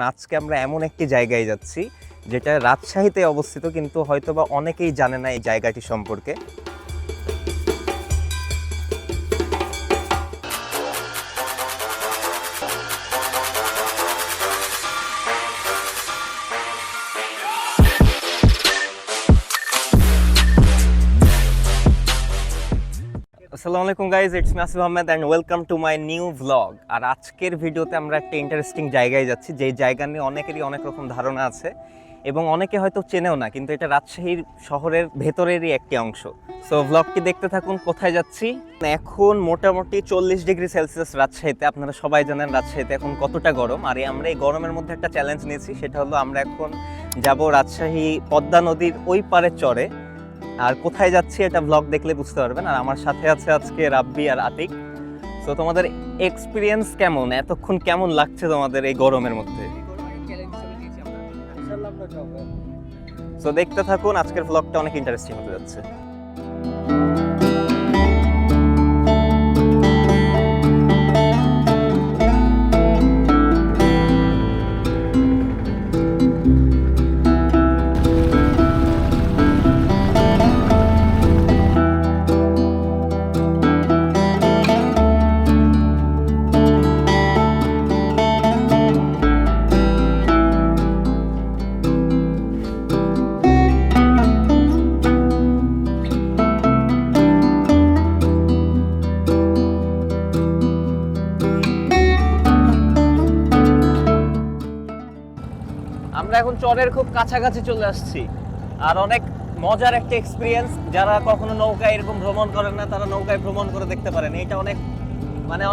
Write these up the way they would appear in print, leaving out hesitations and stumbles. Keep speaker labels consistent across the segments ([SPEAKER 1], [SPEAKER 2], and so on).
[SPEAKER 1] আজকে আমরা এমন একটি জায়গায় যাচ্ছি যেটা রাজশাহীতে অবস্থিত, কিন্তু হয়তোবা অনেকেই জানে না এই জায়গাটি সম্পর্কে। আসসালামু আলাইকুম guys, it's me Asif Ahmed and welcome to my new vlog. আর আজকের ভিডিওতে আমরা একটা ইন্টারেস্টিং জায়গায় যাচ্ছি, যেই জায়গা নিয়ে অনেকেরই অনেক রকম ধারণা আছে এবং অনেকে হয়তো চেনেও না, কিন্তু এটা রাজশাহীর শহরের ভেতরেরই একটি অংশ। সো ভ্লগটি দেখতে থাকুন। কোথায় যাচ্ছি? এখন মোটামুটি 40 ডিগ্রি সেলসিয়াস রাজশাহীতে। আপনারা সবাই জানেন রাজশাহীতে এখন কতটা গরম। আর আমরা এই গরমের মধ্যে একটা চ্যালেঞ্জ নিয়েছি, সেটা হলো আমরা এখন যাব রাজশাহী পদ্মা নদীর ওই পারে চরে। আর কোথায় যাচ্ছি এটা ব্লগ দেখলে বুঝতে পারবেন। আর আমার সাথে আছে আজকে রাব্বি আর আতিক। তো তোমাদের এক্সপিরিয়েন্স কেমন, এতক্ষণ কেমন লাগছে তোমাদের এই গরমের মধ্যে? তো দেখতে থাকুন, আজকের ব্লগটা অনেক ইন্টারেস্টিং হতে যাচ্ছে। আমরা এখন চরের খুব কাছাকাছি চলে আসছি। আর অনেক মজার একটা এক্সপিরিয়েন্স, যারা কখনো নৌকায় এরকম ভ্রমণ করেন না তারা নৌকায় ভ্রমণ করে দেখতে পারেন। এটা অনেক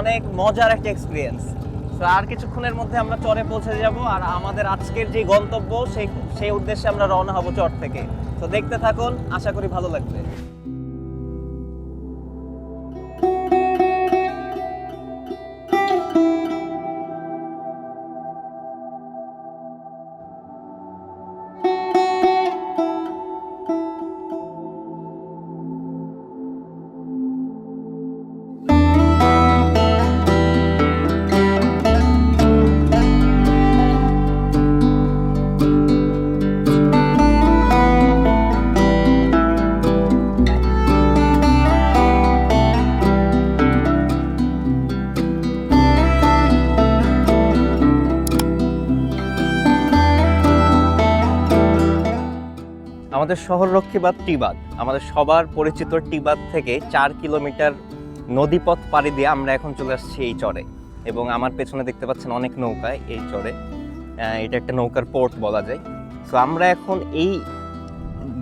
[SPEAKER 1] অনেক মজার একটা এক্সপিরিয়েন্স। তো আর কিছুক্ষণের মধ্যে আমরা চরে পৌঁছে যাব, আর আমাদের আজকের যে গন্তব্য সেই উদ্দেশ্যে আমরা রওনা হব চর থেকে। তো দেখতে থাকুন, আশা করি ভালো লাগবে। আমাদের শহররক্ষী বাঁধ টিবাদ, আমাদের সবার পরিচিত টিবাদ থেকে 4 কিলোমিটার নদীপথ পাড়ি দিয়ে আমরা এখন চলে আসছি এই চরে। এবং আমার পেছনে দেখতে পাচ্ছেন অনেক নৌকায় এই চরে। এটা একটা নৌকার পোর্ট বলা যায়। সো আমরা এখন এই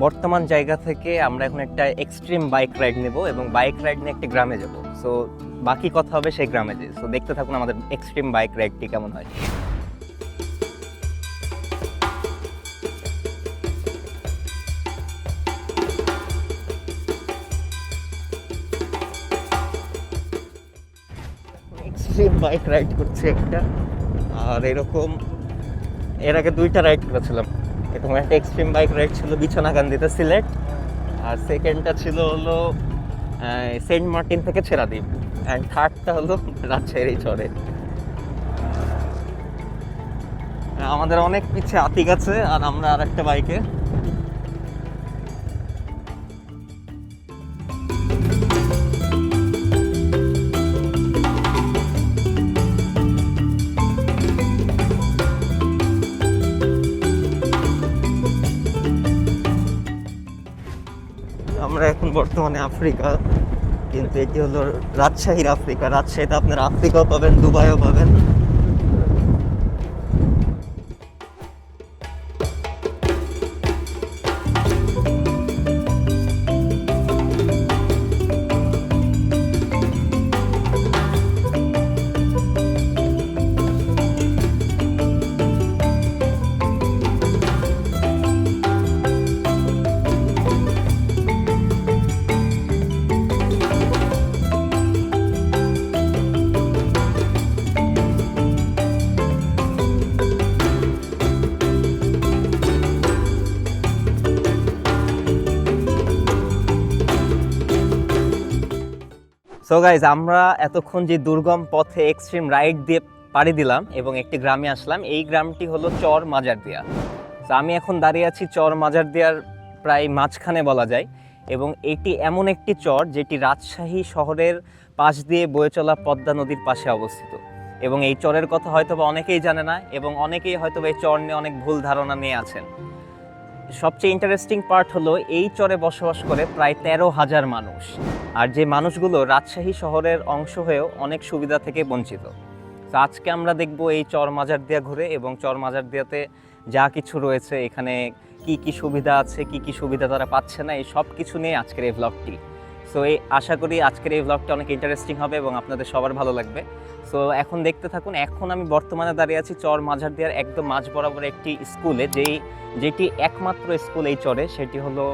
[SPEAKER 1] বর্তমান জায়গা থেকে আমরা এখন একটা এক্সট্রিম বাইক রাইড নেব এবং বাইক রাইড নিয়ে একটা গ্রামে যাব। সো বাকি কথা হবে সেই গ্রামে যেয়ে। সো দেখতে থাকুন আমাদের এক্সট্রিম বাইক রাইডটি কেমন হয়। এক্সট্রিম বাইক রাইড করছি একটা, আর এরকম এর আগে 2টা রাইড করেছিলাম। এরকম একটা এক্সট্রিম বাইক রাইড ছিল বিছনাকান্দিতে সিলেট, আর সেকেন্ডটা ছিল হলো সেন্ট মার্টিন থেকে ছেড়াদ্বীপ, অ্যান্ড থার্ডটা হলো রাজশাহীর এই চরে। আমাদের অনেক পিছে আতিক আছে, আর আমরা আর একটা বাইকে। আমরা এখন বর্তমানে আফ্রিকা, কিন্তু এটি হলো রাজশাহীর আফ্রিকা। রাজশাহীতে আপনারা আফ্রিকাও পাবেন, দুবাইও পাবেন। সো গাইজ, আমরা এতক্ষণ যে দুর্গম পথে এক্সট্রিম রাইড দিয়ে পাড়ি দিলাম এবং একটি গ্রামে আসলাম। এই গ্রামটি হলো চর মাজারদিয়া। তো আমি এখন দাঁড়িয়ে আছি চর মাজারদিয়ার প্রায় মাঝখানে বলা যায়, এবং এটি এমন একটি চর যেটি রাজশাহী শহরের পাশ দিয়ে বয়ে চলা পদ্মা নদীর পাশে অবস্থিত। এবং এই চরের কথা হয়তো বা অনেকেই জানে না, এবং অনেকেই হয়তো এই চর নিয়ে অনেক ভুল ধারণা নিয়ে আছেন। সবচেয়ে ইন্টারেস্টিং পার্ট হলো এই চরে বসবাস করে প্রায় 13,000 মানুষ, আর যে মানুষগুলো রাজশাহী শহরের অংশ হয়েও অনেক সুবিধা থেকে বঞ্চিত। তো আজকে আমরা দেখব এই চর মাজারদিয়া ঘুরে, এবং চর মাজারদিয়াতে যা কিছু রয়েছে, এখানে কি কি সুবিধা আছে, কি কি সুবিধা তারা পাচ্ছে না, এই সব কিছু নিয়ে আজকের এই ভ্লগটি। সো আশা করি আজকের এই ভ্লগটা অনেক ইন্টারেস্টিং হবে এবং আপনাদের সবার ভালো লাগবে। সো এখন দেখতে থাকুন। এখন আমি বর্তমানে দাঁড়িয়ে আছি চর মাজারদিয়ার একদম মাঝ বরাবর একটি স্কুলে, যেটি একমাত্র স্কুল এই চরে, সেটি হলো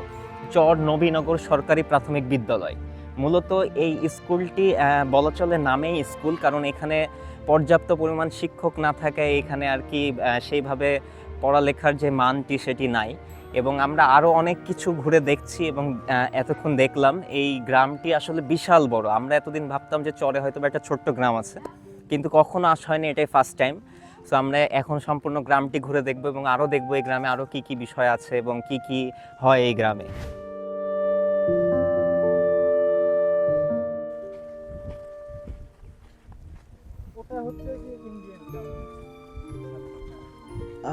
[SPEAKER 1] চর নবীনগর সরকারি প্রাথমিক বিদ্যালয়। মূলত এই স্কুলটি বলা চলে নামেই স্কুল, কারণ এখানে পর্যাপ্ত পরিমাণ শিক্ষক না থাকায় এখানে আর কি সেইভাবে পড়ালেখার যে মানটি সেটি নাই। এবং আমরা আরও অনেক কিছু ঘুরে দেখছি, এবং এতক্ষণ দেখলাম এই গ্রামটি আসলে বিশাল বড়। আমরা এতদিন ভাবতাম যে চরে হয়তো একটা ছোট্ট গ্রাম আছে, কিন্তু কখনো আসা হয়নি, এটাই ফার্স্ট টাইম। সো আমরা এখন সম্পূর্ণ গ্রামটি ঘুরে দেখব, এবং আরও দেখব এই গ্রামে আরও কী কী বিষয় আছে এবং কি কি হয় এই গ্রামে।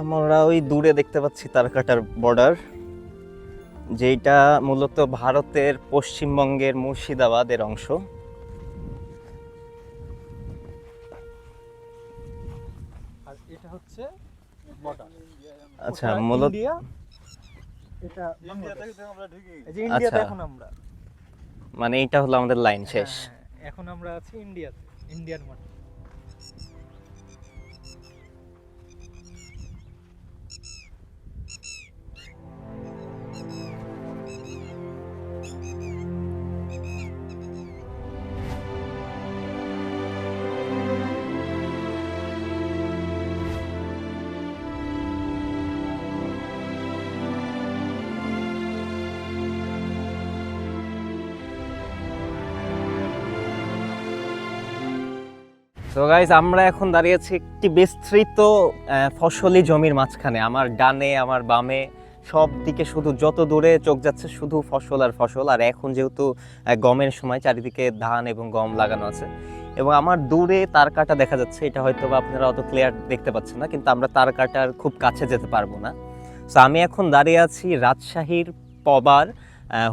[SPEAKER 1] আমরা ওই দূরে দেখতে পাচ্ছি তারকাটার বর্ডার, যেটা মূলত ভারতের পশ্চিমবঙ্গের মুর্শিদাবাদের অংশ।
[SPEAKER 2] আর এটা হচ্ছে বর্ডার।
[SPEAKER 1] আচ্ছা, মূলত
[SPEAKER 2] এটা ইন্ডিয়া থেকে আমরা ঢুকে গেছি। এই যে ইন্ডিয়াতে এখন আমরা,
[SPEAKER 1] মানে এটা হলো আমাদের লাইন শেষ।
[SPEAKER 2] এখন আমরা আছি ইন্ডিয়াতে, ইন্ডিয়ান মাঠে।
[SPEAKER 1] তো গাইস, আমরা এখন দাঁড়িয়ে আছি একটি বিস্তৃত ফসলি জমির মাঝখানে। আমার ডানে আমার বামে সব দিকে শুধু যত দূরে চোখ যাচ্ছে শুধু ফসল আর ফসল। আর এখন যেহেতু গমের সময়, চারিদিকে ধান এবং গম লাগানো আছে, এবং আমার দূরে তারকাটা দেখা যাচ্ছে। এটা হয়তো বা আপনারা অত ক্লিয়ার দেখতে পাচ্ছেন না, কিন্তু আমরা তারকাটার খুব কাছে যেতে পারবো না। সো আমি এখন দাঁড়িয়ে আছি রাজশাহীর পবার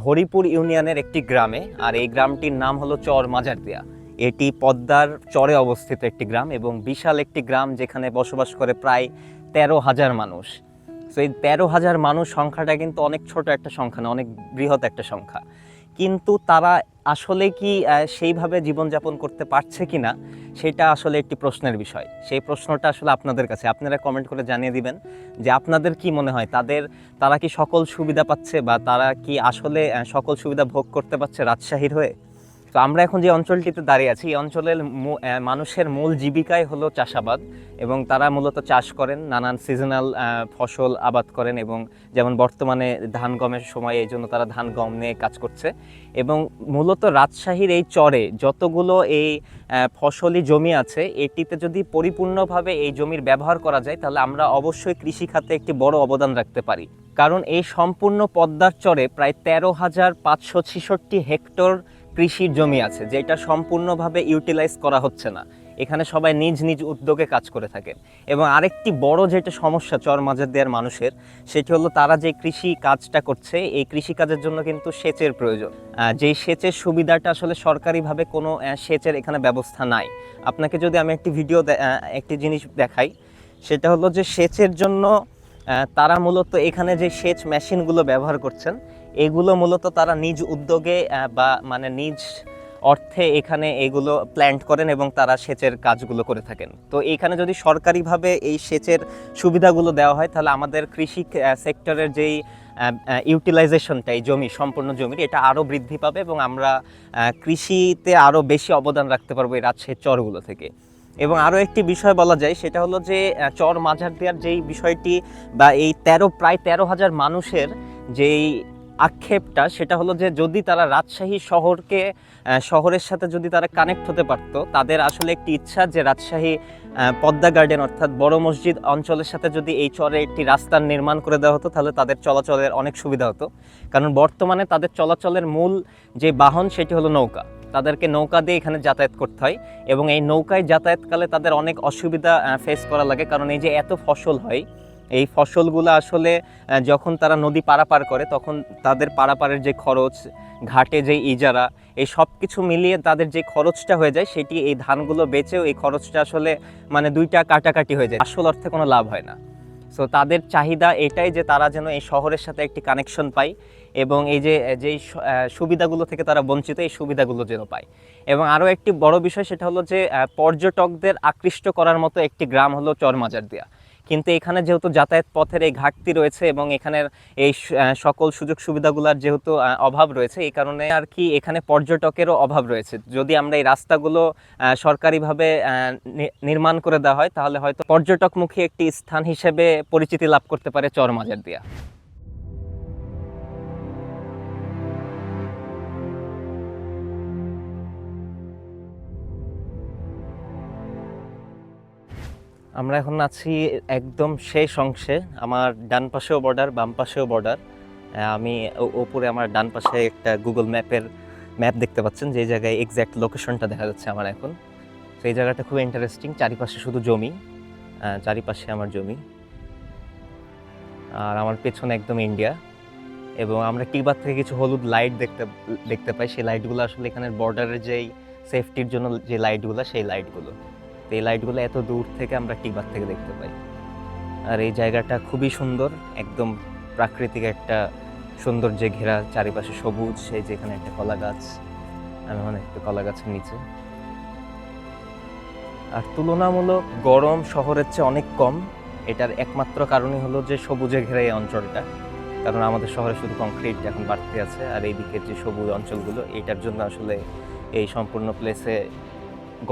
[SPEAKER 1] হরিপুর ইউনিয়নের একটি গ্রামে, আর এই গ্রামটির নাম হলো চর মাজারদিয়া। এটি পদ্মার চরে অবস্থিত একটি গ্রাম, এবং বিশাল একটি গ্রাম যেখানে বসবাস করে প্রায় 13,000 মানুষ। সো এই 13,000 মানুষ সংখ্যাটা কিন্তু অনেক ছোট একটা সংখ্যা না, অনেক বৃহৎ একটা সংখ্যা। কিন্তু তারা আসলে কি সেইভাবে জীবনযাপন করতে পারছে কি না, সেটা আসলে একটি প্রশ্নের বিষয়। সেই প্রশ্নটা আসলে আপনাদের কাছে, আপনারা কমেন্ট করে জানিয়ে দিবেন যে আপনাদের কি মনে হয়, তারা কি সকল সুবিধা পাচ্ছে, বা তারা কি আসলে সকল সুবিধা ভোগ করতে পারছে রাজশাহীর হয়ে। তো আমরা এখন যে অঞ্চলটিতে দাঁড়িয়ে আছি, এই অঞ্চলের মানুষের মূল জীবিকাই হলো চাষাবাদ, এবং তারা মূলত চাষ করেন, নানান সিজনাল ফসল আবাদ করেন, এবং যেমন বর্তমানে ধান গমের সময়, এই জন্য তারা ধান গম নিয়ে কাজ করছে। এবং মূলত রাজশাহীর এই চরে যতগুলো এই ফসলি জমি আছে, এটিতে যদি পরিপূর্ণভাবে এই জমির ব্যবহার করা যায়, তাহলে আমরা অবশ্যই কৃষিখাতে একটি বড় অবদান রাখতে পারি। কারণ এই সম্পূর্ণ পদ্মার চরে প্রায় 13,566 হেক্টর কৃষির জমি আছে, যেটা সম্পূর্ণভাবে ইউটিলাইজ করা হচ্ছে না। এখানে সবাই নিজ নিজ উদ্যোগে কাজ করে থাকেন। এবং আরেকটি বড় যেটা সমস্যা চর মাজারদিয়ার মানুষের, সেটি হলো তারা যে কৃষি কাজটা করছে, এই কৃষি কাজের জন্য কিন্তু সেচের প্রয়োজন। যেই সেচের সুবিধাটা আসলে সরকারিভাবে কোনো সেচের এখানে ব্যবস্থা নাই। আপনাকে যদি আমি একটি জিনিস দেখাই, সেটা হলো যে সেচের জন্য তারা মূলত এখানে যে সেচ মেশিনগুলো ব্যবহার করছেন, এগুলো মূলত তারা নিজ উদ্যোগে বা মানে নিজ অর্থে এখানে এগুলো প্ল্যান্ট করেন, এবং তারা সেচের কাজগুলো করে থাকেন। তো এখানে যদি সরকারিভাবে এই সেচের সুবিধাগুলো দেওয়া হয়, তাহলে আমাদের কৃষি সেক্টরের যেই ইউটিলাইজেশনটা, এই সম্পূর্ণ জমির, এটা আরও বৃদ্ধি পাবে, এবং আমরা কৃষিতে আরও বেশি অবদান রাখতে পারবো এই রাজশাহীর চরগুলো থেকে। এবং আরও একটি বিষয় বলা যায়, সেটা হলো যে চর মাজারদিয়ার যেই বিষয়টি, বা এই প্রায় 13,000 মানুষের যেই আক্ষেপটা সেটা হলো যে যদি তারা রাজশাহী শহরের সাথে যদি তারা কানেক্ট হতে পারতো, তাদের আসলে একটি ইচ্ছা যে রাজশাহী পদ্মা গার্ডেন অর্থাৎ বড় মসজিদ অঞ্চলের সাথে যদি এই চরে একটি রাস্তার নির্মাণ করে দেওয়া হতো, তাহলে তাদের চলাচলের অনেক সুবিধা হতো। কারণ বর্তমানে তাদের চলাচলের মূল যে বাহন সেটি হলো নৌকা। তাদেরকে নৌকা দিয়ে এখানে যাতায়াত করতে হয় এবং এই নৌকায় যাতায়াতকালে তাদের অনেক অসুবিধা ফেস করা লাগে। কারণ এই যে এত ফসল হয়, এই ফসলগুলো আসলে যখন তারা নদী পারাপার করে তখন তাদের পারাপারের যে খরচ, ঘাটে যে ইজারা, এই সব কিছু মিলিয়ে তাদের যে খরচটা হয়ে যায় সেটি এই ধানগুলো বেচেও এই খরচটা আসলে মানে দুইটা কাটাকাটি হয়ে যায়, আসল অর্থে কোনো লাভ হয় না। সো তাদের চাহিদা এটাই যে তারা যেন এই শহরের সাথে একটি কানেকশন পায় এবং এই যে যেই সুবিধাগুলো থেকে তারা বঞ্চিত, এই সুবিধাগুলো যেন পায়। এবং আরও একটি বড় বিষয় সেটা হলো যে পর্যটকদের আকৃষ্ট করার মতো একটি গ্রাম হলো চরমাজারদিয়া। কিন্তু এখানে যেহেতু যাতায়াত পথের এই ঘাটতি রয়েছে এবং এখানের এই সকল সুযোগ সুবিধাগুলোর যেহেতু অভাব রয়েছে, এই কারণে আর কি এখানে পর্যটকেরও অভাব রয়েছে। যদি আমরা এই রাস্তাগুলো সরকারিভাবে নির্মাণ করে দেওয়া হয়, তাহলে হয়তো পর্যটকমুখী একটি স্থান হিসেবে পরিচিতি লাভ করতে পারে চরমাজারদিয়া। আমরা এখন আছি একদম শেষ অংশে। আমার ডান পাশেও বর্ডার, বাম পাশেও বর্ডার। আমি ওপরে আমার ডান পাশে একটা গুগল ম্যাপ দেখতে পাচ্ছেন, যে জায়গায় এক্স্যাক্ট লোকেশনটা দেখা যাচ্ছে আমার এখন। তো এই জায়গাটা খুব ইন্টারেস্টিং, চারিপাশে শুধু জমি, চারিপাশে আমার জমি, আর আমার পেছনে একদম ইন্ডিয়া। এবং আমরা টিবার থেকে কিছু হলুদ লাইট দেখতে পাই। সেই লাইটগুলো আসলে এখানের বর্ডারের যেই সেফটির জন্য যে লাইটগুলো, সেই লাইটগুলো। এই লাইটগুলো এত দূর থেকে আমরা টিবার থেকে দেখতে পাই। আর এই জায়গাটা খুবই সুন্দর, একদম প্রাকৃতিক একটা সৌন্দর্যে ঘেরা, চারিপাশে সবুজ। সেই যে এখানে একটা কলা গাছ, আমি মানে একটা কলা গাছের নিচে। আর তুলনামূলক গরম শহরের চেয়ে অনেক কম। এটার একমাত্র কারণই হলো যে সবুজে ঘেরা এই অঞ্চলটা। কারণ আমাদের শহরে শুধু কংক্রিট এখন বাড়তে আছে, আর এই দিকের যে সবুজ অঞ্চলগুলো, এটার জন্য আসলে এই সম্পূর্ণ প্লেসে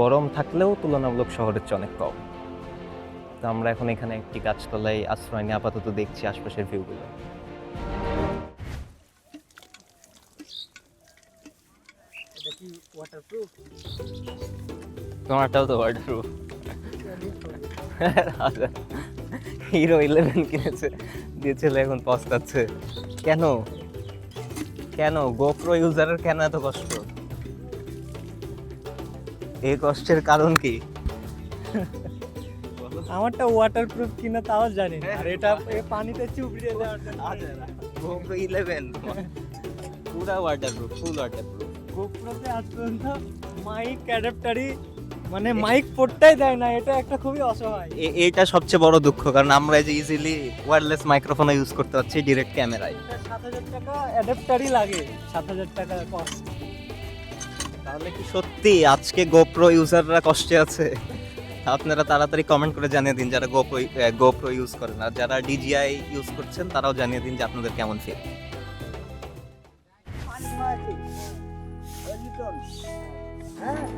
[SPEAKER 1] গরম থাকলেও তুলনামূলক শহরের চেয়ে অনেক কম। তো আমরা এখন এখানে একটি গাছতলায় আশ্রয় নিয়ে আপাতত দেখছি আশপাশের ভিউগুলো।
[SPEAKER 2] এটা কি ওয়াটারপ্রুফ?
[SPEAKER 1] তোমারটাও তো ওয়াটারপ্রুফ। হিরো 11 কিনেছে, দিয়েছিল, এখন পস্তাচ্ছে। কেন কেন গোপ্রো ইউজারের কেন এত কষ্ট? এই কষ্টের কারণ কি?
[SPEAKER 2] আমারটা ওয়াটারপ্রুফ কিনা তাও জানি না, আর এটা পানিতে চুবড়িয়ে দেওয়ার জন্য।
[SPEAKER 1] গোপ্রো 11 পুরা ওয়াটারপ্রুফ, ফুল ওয়াটারপ্রুফ।
[SPEAKER 2] গোপ্রোতে আজ পর্যন্ত মাইক অ্যাডাপ্টারই মানে মাইক পোর্টটাই দেয় না, এটা একটা খুবই অসহায়।
[SPEAKER 1] এইটা সবচেয়ে বড় দুঃখ, কারণ আমরা এই যে ইজিলি ওয়্যারলেস মাইক্রোফোন ইউজ করতে পারছি ডিরেক্ট ক্যামেরায়।
[SPEAKER 2] 7,000 টাকা অ্যাডাপ্টারই লাগে, 7,000 টাকা কস্ট।
[SPEAKER 1] তাহলে কি সত্যি আজকে গোপ্রো ইউজাররা কষ্টে আছে? আপনারা তাড়াতাড়ি কমেন্ট করে জানিয়ে দিন যারা গোপ্রো ইউজ করেন, আর যারা ডিজিআই ইউজ করছেন তারাও জানিয়ে দিন যে আপনাদের কেমন ফিল।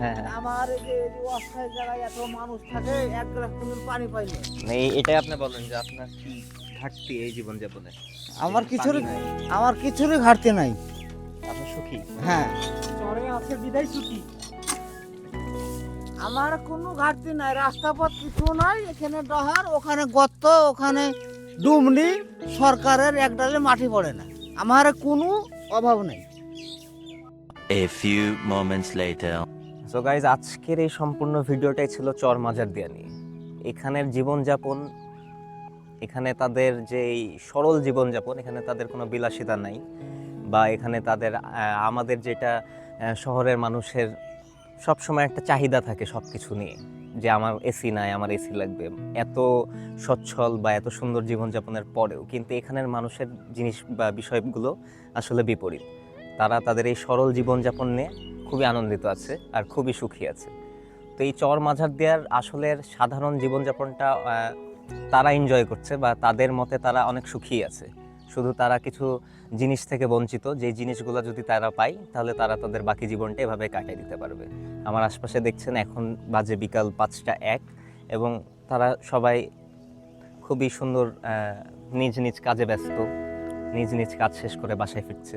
[SPEAKER 1] হ্যাঁ,
[SPEAKER 3] আমার এই যে অস্থায়ী জায়গায় এত মানুষ থাকে, এক গ্লাস তুমি পানি পাইনি।
[SPEAKER 1] এটাই আপনি বলেন যে আপনার কি ঘাটতি এই জীবনযাপনে?
[SPEAKER 3] আমার কিছুরই ঘাটতি নাই,
[SPEAKER 1] আপনি সুখী?
[SPEAKER 3] হ্যাঁ
[SPEAKER 2] চরে আছে বিদায় ছুটি।
[SPEAKER 3] আমার কোনো ঘাটতি নাই, রাস্তাপথ কিছু নাই, এখানে ডহার, ওখানে গর্ত, ওখানে ডুমনি, সরকারের এক ডালে মাটি পড়ে না, আমার কোনো অভাব নেই।
[SPEAKER 4] A few moments later.
[SPEAKER 1] So guys, আজকের এই সম্পূর্ণ ভিডিওটাই ছিল চরমাজারদিয়া নিয়ে। এখানের জীবনযাপন, এখানে তাদের যে সরল জীবনযাপন, এখানে তাদের কোনো বিলাসিতা নাই, বা এখানে তাদের আমাদের যেটা শহরের মানুষের সবসময় একটা চাহিদা থাকে সব কিছু নিয়ে, যে আমার এসি নাই, আমার এসি লাগবে, এত সচ্ছল বা এত সুন্দর জীবনযাপনের পরেও কিন্তু এখানের মানুষের জিনিস বা বিষয়গুলো আসলে বিপরীত। তারা তাদের এই সরল জীবনযাপন নিয়ে খুবই আনন্দিত আছে আর খুবই সুখী আছে। তো এই চরমাজারদিয়ার আসলের সাধারণ জীবনযাপনটা তারা এনজয় করছে, বা তাদের মতে তারা অনেক সুখী আছে। শুধু তারা কিছু জিনিস থেকে বঞ্চিত, যে জিনিসগুলো যদি তারা পায় তাহলে তারা তাদের বাকি জীবনটা এভাবে কাটিয়ে দিতে পারবে। আমার আশপাশে দেখছেন এখন বাজে বিকাল 5টা 1, এবং তারা সবাই খুবই সুন্দর নিজ নিজ কাজে ব্যস্ত। নিজ নিজ কাজ শেষ করে বাসায় ফিরছে।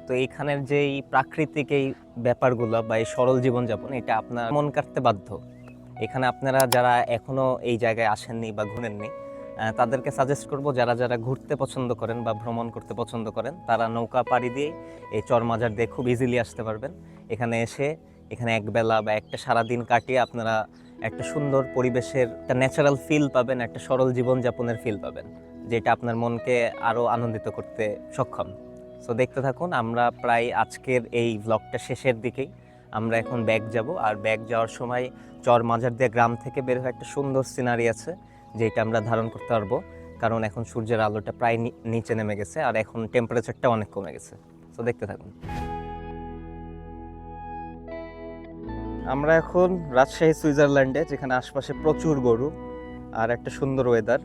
[SPEAKER 1] তো এইখানের যে এই প্রাকৃতিক এই ব্যাপারগুলো বা এই সরল জীবনযাপন, এটা আপনার মন কাটতে বাধ্য। এখানে আপনারা যারা এখনও এই জায়গায় আসেননি বা ঘুরেননি, তাদেরকে সাজেস্ট করব, যারা যারা ঘুরতে পছন্দ করেন বা ভ্রমণ করতে পছন্দ করেন, তারা নৌকা পাড়ি দিয়ে এই চরমাজার দিয়ে খুব ইজিলি আসতে পারবেন। এখানে এসে এখানে একবেলা বা একটা সারাদিন কাটিয়ে আপনারা একটা সুন্দর পরিবেশের একটা ন্যাচারাল ফিল পাবেন, একটা সরল জীবনযাপনের ফিল পাবেন, যেটা আপনার মনকে আরও আনন্দিত করতে সক্ষম। সো দেখতে থাকুন। আমরা প্রায় আজকের এই ব্লগটা শেষের দিকেই। আমরা এখন ব্যাক যাব, আর ব্যাক যাওয়ার সময় চরমাজার দিয়ে গ্রাম থেকে বের হয়ে একটা সুন্দর সিনারি আছে, যেটা আমরা ধারণ করতে পারবো, কারণ এখন সূর্যের আলোটা প্রায় নিচে নেমে গেছে আর এখন টেম্পারেচারটা অনেক কমে গেছে। সো দেখতে থাকুন। আমরা এখন রাজশাহী সুইজারল্যান্ডে, যেখানে আশপাশে প্রচুর গরু আর একটা সুন্দর ওয়েদার।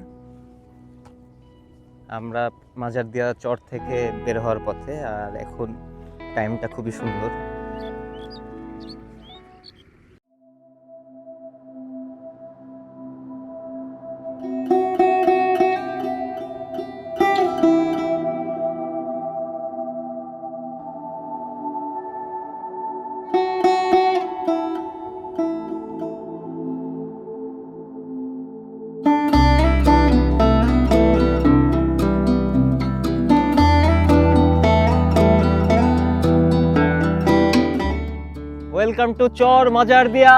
[SPEAKER 1] আমরা মাজারদিয়া চর থেকে বের হওয়ার পথে, আর এখন টাইমটা খুবই সুন্দর। Welcome to Char Majardia.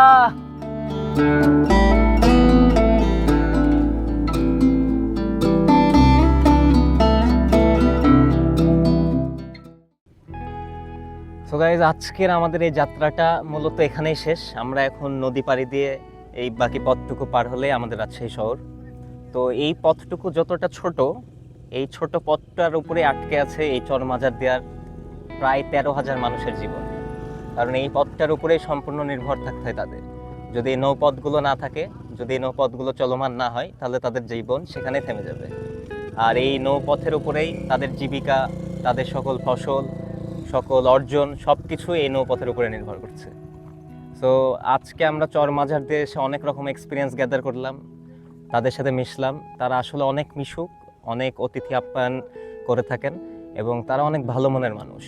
[SPEAKER 1] So guys, আজকের আমাদের এই যাত্রাটা মূলত এখানেই শেষ। আমরা এখন নদী পাড়ি দিয়ে এই বাকি পথটুকু পার হলে আমাদের রাজশাহী শহর। তো এই পথটুকু যতটা ছোট, এই ছোট পথটার উপরে আটকে আছে এই চর মাজারদিয়ার প্রায় 13,000 মানুষের জীবন। কারণ এই পথটার উপরেই সম্পূর্ণ নির্ভর থাকতে হয় তাদের। যদি এই নৌপথগুলো না থাকে, যদি এই নৌপথগুলো চলমান না হয়, তাহলে তাদের জীবন সেখানে থেমে যাবে। আর এই নৌপথের উপরেই তাদের জীবিকা, তাদের সকল ফসল, সকল অর্জন, সব কিছু এই নৌপথের উপরে নির্ভর করছে। সো আজকে আমরা চর মাজার দিয়ে এসে অনেক রকম এক্সপিরিয়েন্স গ্যাদার করলাম, তাদের সাথে মিশলাম। তারা আসলে অনেক মিশুক, অনেক অতিথি আপ্যায়ন করে থাকেন এবং তারা অনেক ভালো মনের মানুষ।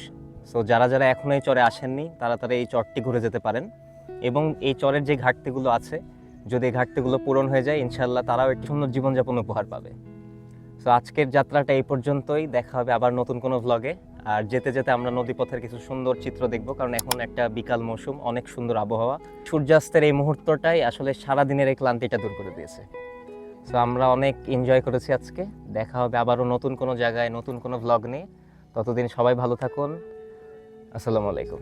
[SPEAKER 1] সো যারা যারা এখনও এই চরে আসেননি, তারা এই চরটি ঘুরে যেতে পারেন। এবং এই চরের যে ঘাটতিগুলো আছে, যদি এই ঘাটতিগুলো পূরণ হয়ে যায়, ইনশাল্লাহ তারাও একটি সুন্দর জীবনযাপন উপহার পাবে। সো আজকের যাত্রাটা এই পর্যন্তই। দেখা হবে আবার নতুন কোনো ভ্লগে। আর যেতে যেতে আমরা নদীপথের কিছু সুন্দর চিত্র দেখব, কারণ এখন একটা বিকাল মৌসুম, অনেক সুন্দর আবহাওয়া। সূর্যাস্তের এই মুহূর্তটাই আসলে সারাদিনের এই ক্লান্তিটা দূর করে দিয়েছে। সো আমরা অনেক এনজয় করেছি আজকে। দেখা হবে আবারও নতুন কোনো জায়গায়, নতুন কোনো ভ্লগ নিয়ে। ততদিন সবাই ভালো থাকুন। আসসালামু আলাইকুম।